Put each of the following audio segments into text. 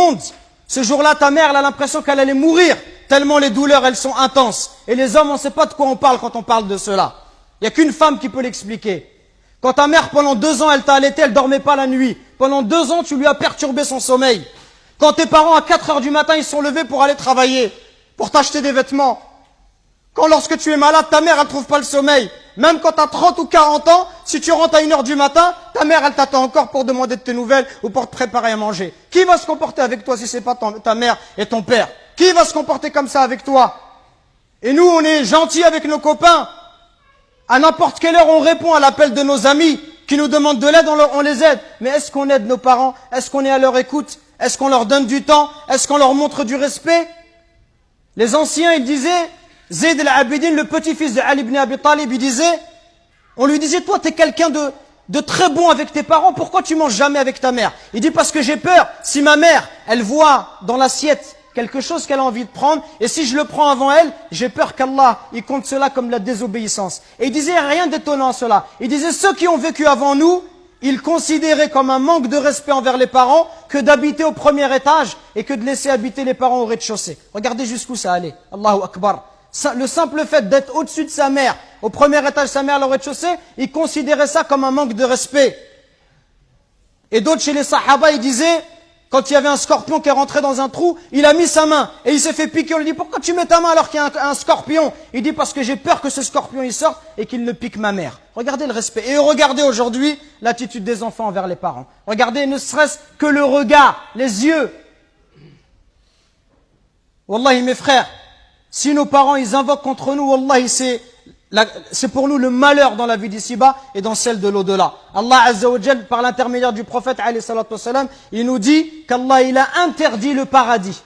monde. Ce jour-là, ta mère, elle a l'impression qu'elle allait mourir, tellement les douleurs, elles sont intenses. Et les hommes, on ne sait pas de quoi on parle quand on parle de cela. Il n'y a qu'une femme qui peut l'expliquer. Quand ta mère, pendant 2 ans, elle t'a allaité, elle dormait pas la nuit. Pendant 2 ans, tu lui as perturbé son sommeil. Quand tes parents, à 4 heures du matin, ils sont levés pour aller travailler, pour t'acheter des vêtements. Quand lorsque tu es malade, ta mère, elle trouve pas le sommeil. Même quand tu as 30 ou 40 ans, si tu rentres à 1 heure du matin, ta mère, elle t'attend encore pour demander de tes nouvelles ou pour te préparer à manger. Qui va se comporter avec toi si c'est pas ta mère et ton père? Qui va se comporter comme ça avec toi? Et nous, on est gentils avec nos copains. À n'importe quelle heure, on répond à l'appel de nos amis qui nous demandent de l'aide, on les aide. Mais est-ce qu'on aide nos parents? Est-ce qu'on est à leur écoute? Est-ce qu'on leur donne du temps? Est-ce qu'on leur montre du respect? Les anciens, ils disaient, Zayd al-Abidin, le petit-fils de Ali ibn Abi Talib, il disait, on lui disait, toi, t'es quelqu'un de très bon avec tes parents, pourquoi tu manges jamais avec ta mère? Il dit, parce que j'ai peur, si ma mère, elle voit dans l'assiette quelque chose qu'elle a envie de prendre, et si je le prends avant elle, j'ai peur qu'Allah, il compte cela comme la désobéissance. Et il disait, rien d'étonnant à cela. Il disait, ceux qui ont vécu avant nous, ils considéraient comme un manque de respect envers les parents que d'habiter au premier étage et que de laisser habiter les parents au rez-de-chaussée. Regardez jusqu'où ça allait. Allahu Akbar. Le simple fait d'être au-dessus de sa mère, au premier étage, sa mère au rez-de-chaussée, ils considéraient ça comme un manque de respect. Et d'autres chez les Sahaba, ils disaient, quand il y avait un scorpion qui est rentré dans un trou, il a mis sa main et il s'est fait piquer. On lui dit, pourquoi tu mets ta main alors qu'il y a un scorpion? Il dit, parce que j'ai peur que ce scorpion il sorte et qu'il ne pique ma mère. Regardez le respect. Et regardez aujourd'hui l'attitude des enfants envers les parents. Regardez ne serait-ce que le regard, les yeux. Wallahi mes frères, si nos parents ils invoquent contre nous, wallahi c'est pour nous le malheur dans la vie d'ici-bas et dans celle de l'au-delà. Allah Azza wa Jal, par l'intermédiaire du prophète alayhi salatu wassalam, il nous dit qu'Allah il a interdit le paradis.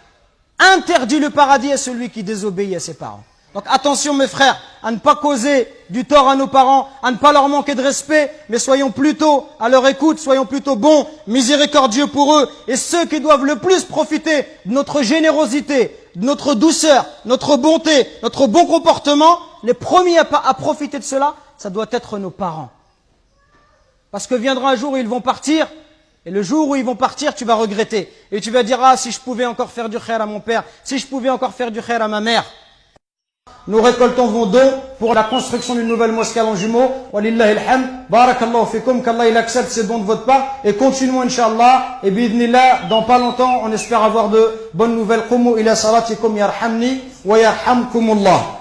Interdit le paradis à celui qui désobéit à ses parents. Donc attention mes frères, à ne pas causer du tort à nos parents, à ne pas leur manquer de respect, mais soyons plutôt à leur écoute, soyons plutôt bons, miséricordieux pour eux. Et ceux qui doivent le plus profiter de notre générosité, de notre douceur, notre bonté, notre bon comportement, les premiers à profiter de cela, ça doit être nos parents. Parce que viendra un jour où ils vont partir, et le jour où ils vont partir, tu vas regretter. Et tu vas dire, ah, si je pouvais encore faire du khair à mon père, si je pouvais encore faire du khair à ma mère. Nous récoltons vos dons pour la construction d'une nouvelle mosquée à Longjumeau. Walillahi alhamd. Barakallahu fikum. Qu'Allah il accepte ces dons de votre part. Et continuons, Inch'Allah. Et bi'idhnillah, dans pas longtemps, on espère avoir de bonnes nouvelles. Qumu ila salatikum yarhamni wa yarhamkumullah.